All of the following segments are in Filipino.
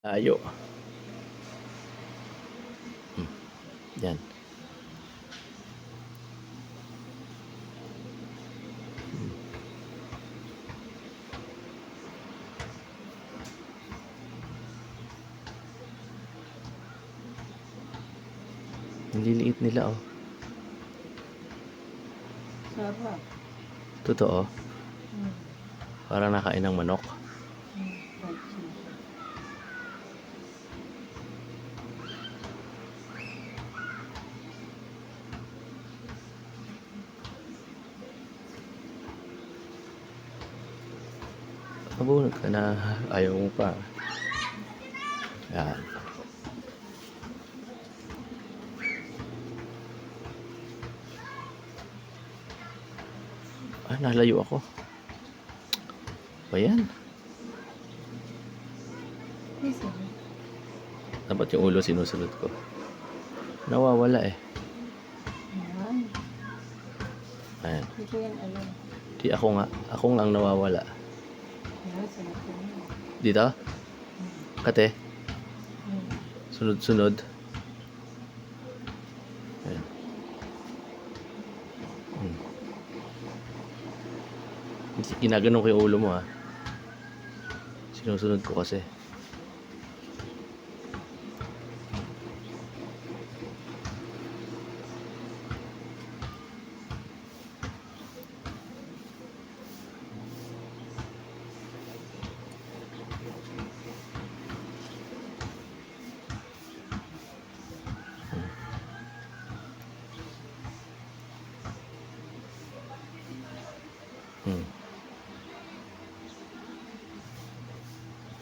Layo. Yan. Ang liliit nila, oh. Sarap. Totoo. Hmm. Parang nakain ng manok. Fried chicken. Mabunod ka na. Ayaw mo pa. Yan. Nalayo ako. Ba yan? Listen. Dapat yung ulo sinusunod ko. Nawawala eh. Ayan. Ayan. Hindi ko yan alam. Di ako nga. Ako nga ang nawawala. Ayan, sarap yan. Dito? Kate? Sunod-sunod. Ayan. Ginaganon ko yung ulo mo, ha. Sinusunod ko kasi.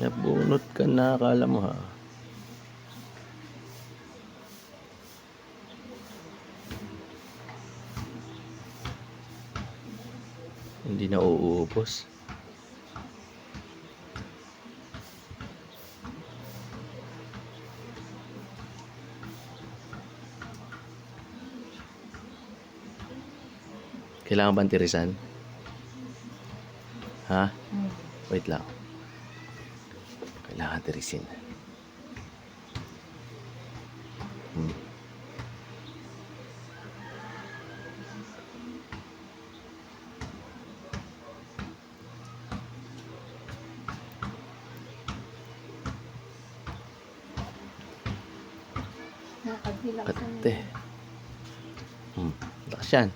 Nabunot ka na, akala mo, ha. Hindi na uuubos. Kailangan ba tirisan? Ha? Wait lang. Kailangan tirisin. Kate. Lakas yan.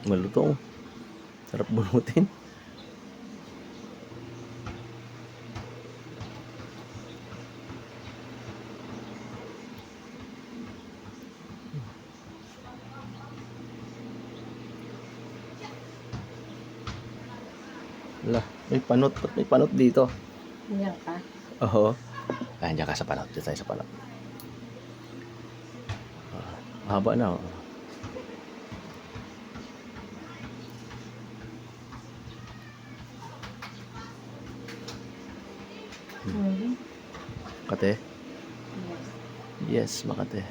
Malutong. Sarap bunutin. Wala, may panot. Ba't may panot dito? Iyan ka? Oo. Diyan ka sa panot. Diyan tayo sa panot. Haba na, oh. Kate? Yes, Makate.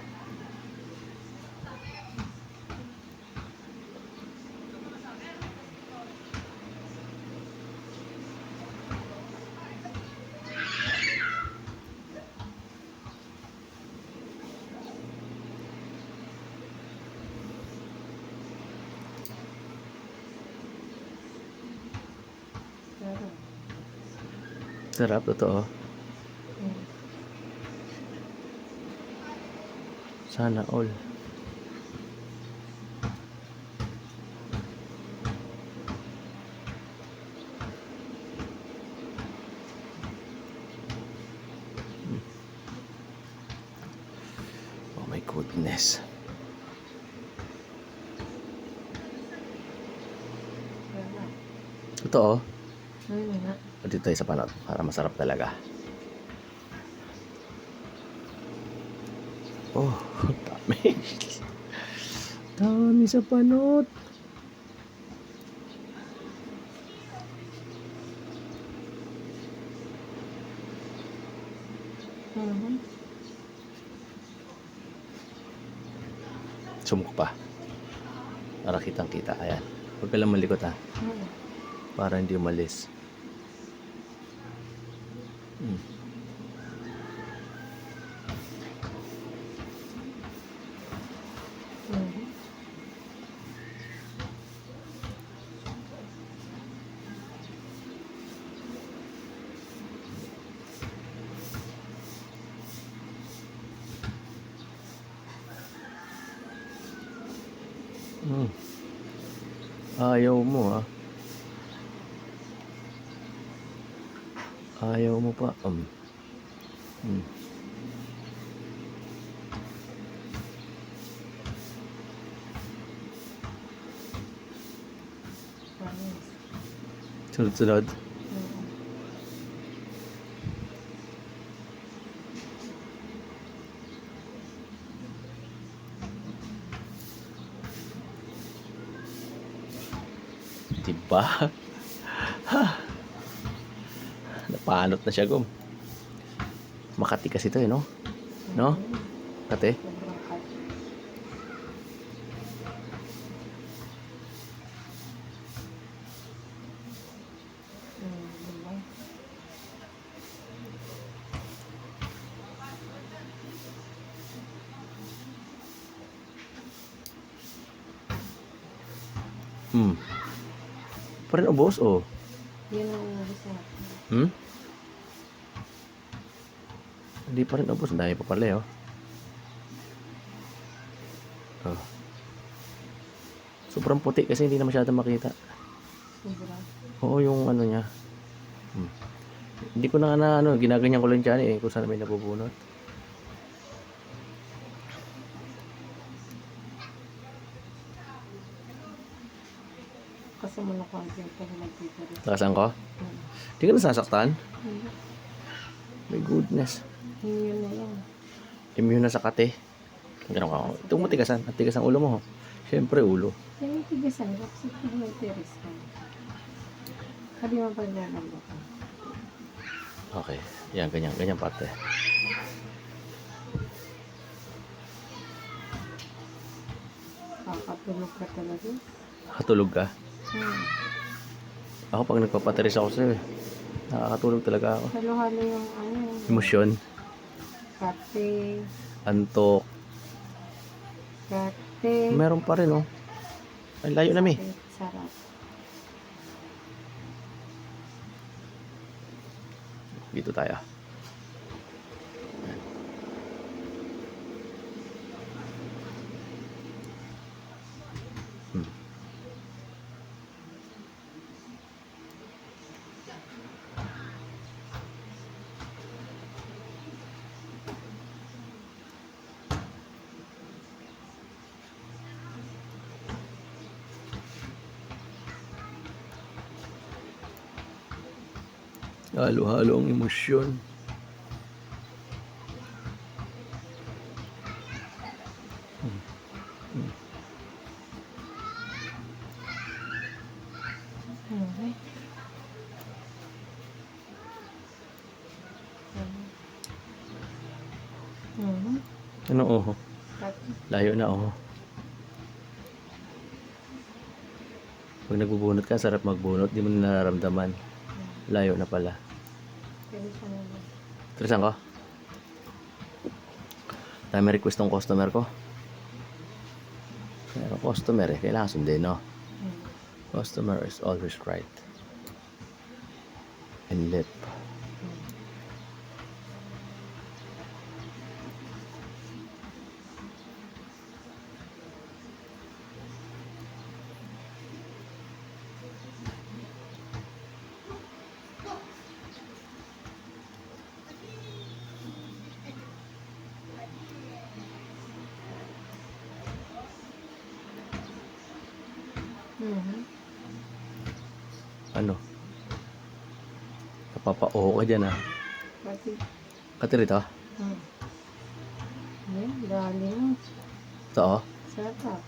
Sarap, totoo. Sana all. Oh my goodness. Totoo. Dito tayo sa panot para masarap talaga. Oh. Dami sa panot. Mhm. Sumuk pa. Para kitang kita. Ayan. Huwag ka lang malikot ha. Mhm. Para hindi umalis. Hmm. Mhm. Hmm. Ayaw mo ha. Ayaw mo pa. Hmm. Promise. Sunod-sunod. Mhm. Diba? Napanot na siya, Gum. Makati kasi ito eh, no? No? Mhm. Kate? Sobrang cut. Diba? Hmm. Parang ubos, oh. Yun ang gusto ko. Hmm? Hindi pa rin ubos. Ang dami pa pala, eh, oh. Oh. Sobrang puti kasi hindi na masyadong makita. Sobra. Oo, yung ano niya. Hmm. Hindi ko na ano, ginaganyan ko lang dyan eh, kung saan may nabubunot. Kasi mo na concept kasi nagtito rin. Takasan ko? Mhm. Hindi ka nasasaktan? Hindi. My goodness. Yun na yan. Immune na sa kate. Ganun ka. Itong matigasan. At tigas ang ulo mo. Siyempre ulo. Kaya tigasan ka kasi pag nagtiris ka. Sabi mo pag nalambot ka. Okay. Yan, ganyan. Ganyan parte. Kakatulog ka talaga. Katulog ka. Hmm. Ako pag nagpapatiris ako sa'yo, nakakatulog talaga ako. Halo-halo yung ano. Emosyon. Kate. Antok. Kate. Meron pa rin, oh. Ay, layo na, mi. Sarap. Dito tayo. Hmm. Halo-halo ang emosyon. Okay. Mhm. Ano, oh? Kate. Layo na, oh. Pag nagbubunot ka, sarap magbunot. Di mo na nararamdaman. Layo na pala. Pwede siya naman. Trisan ko? Dami request ng customer ko. Pero customer eh, kailangan sundin, no? Hmm. Customer is always right. And lip. Mhm. Ano? Napapa-oo ka dyan, ah. Kate. Kati rito? Hmm. Yan, galing mo. Ito, oh. Sarap.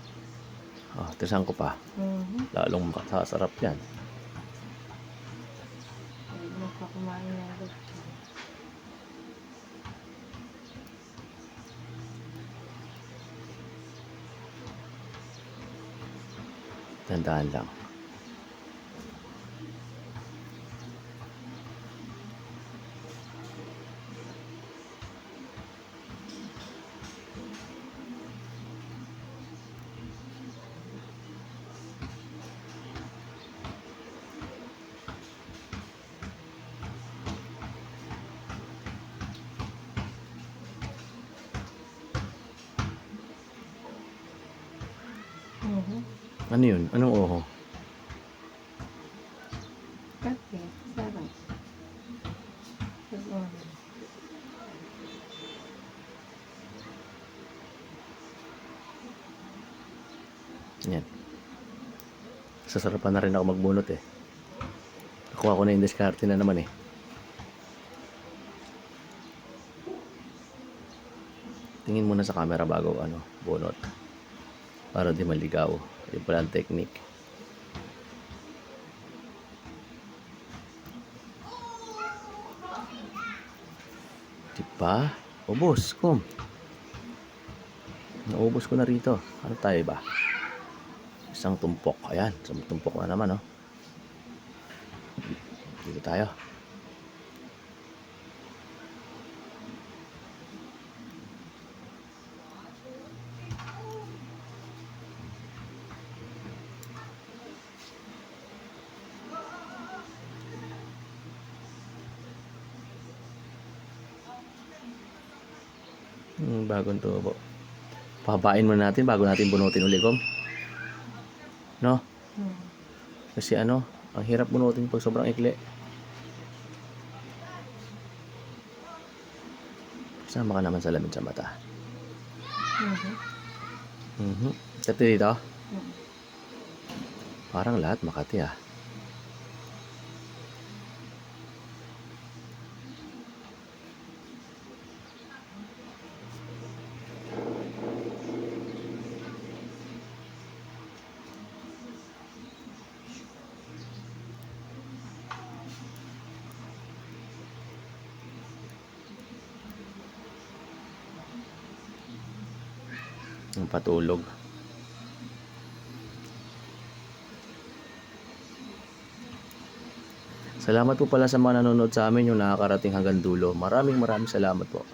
Oh, tisan ko pa. Lalong makasarap yan. Ay, magpakumain ng gusto. Tandaan lang. Ano yun? Anong oho? Kape, sarap. Pag-on. Yan. Sasarapan na rin ako magbunot eh. Nakuha ko na yung diskarte na naman eh. Tingin muna sa camera bago bunot. Para di maligaw. Yung pala ang technique. Diba? Ubos ko. Naubos ko na rito. Ano tayo ba? Isang tumpok. Ayan. Isang tumpok na naman, oh. Dito tayo. Bagong tubo. Pabain muna natin bago natin bunutin ulit, Kom. No? Kasi ang hirap bunutin pag sobrang ikli. Sama ka naman sa lamin sa mata. Kati dito? Parang lahat Makati ah. Yung patulog. Salamat po pala sa mga nanonood sa amin yung nakakarating hanggang dulo. Maraming salamat po.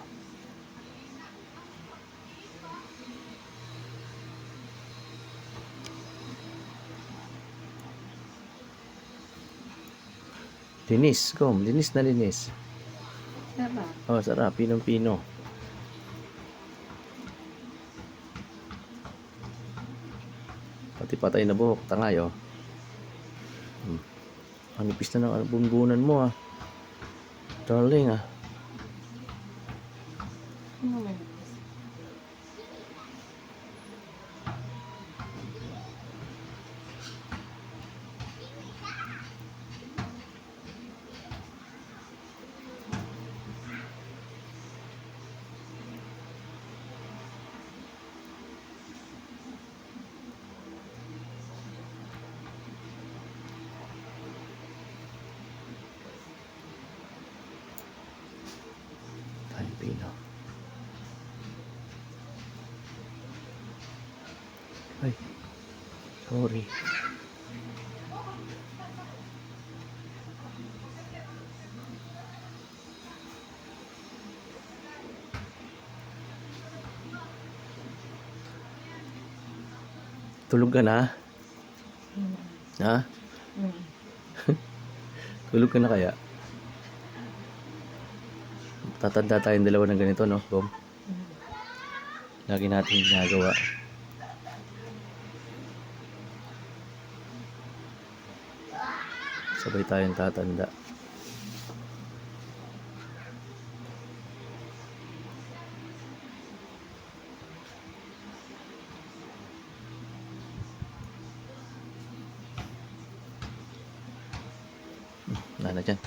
Linis, Kom. Linis na linis. Sarap. Oh, sarap. Pinong-pino. Pati patay na buhok. Tangay, oh. Ang nipis na ng bunbunan mo, ah. Darling, ah. Ano man? Pino. Ay, sorry. Tulog ka na? Ha? Tulog ka na kaya? Tatanda tayong dalawa ng ganito, no, Kom? Lagi natin ginagawa. Sabay tayong tatanda. Nana dyan.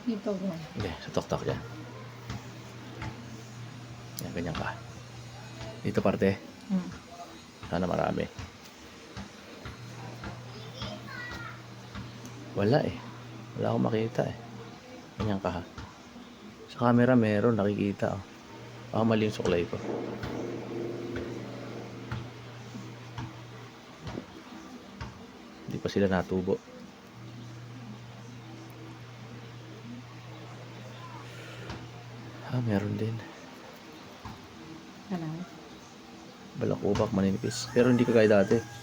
Dito ba? Okay, sa tok-tok dyan. Yan, ganyan ka. Dito parte. Sana marami. Wala eh. Wala akong makita eh. Ganyan ka ha. Sa camera meron, nakikita oh. Baka mali yung suklay ko. Hindi pa sila natubo. Meron din. Ano? Balakubak, maninipis. Pero hindi kagaya dati.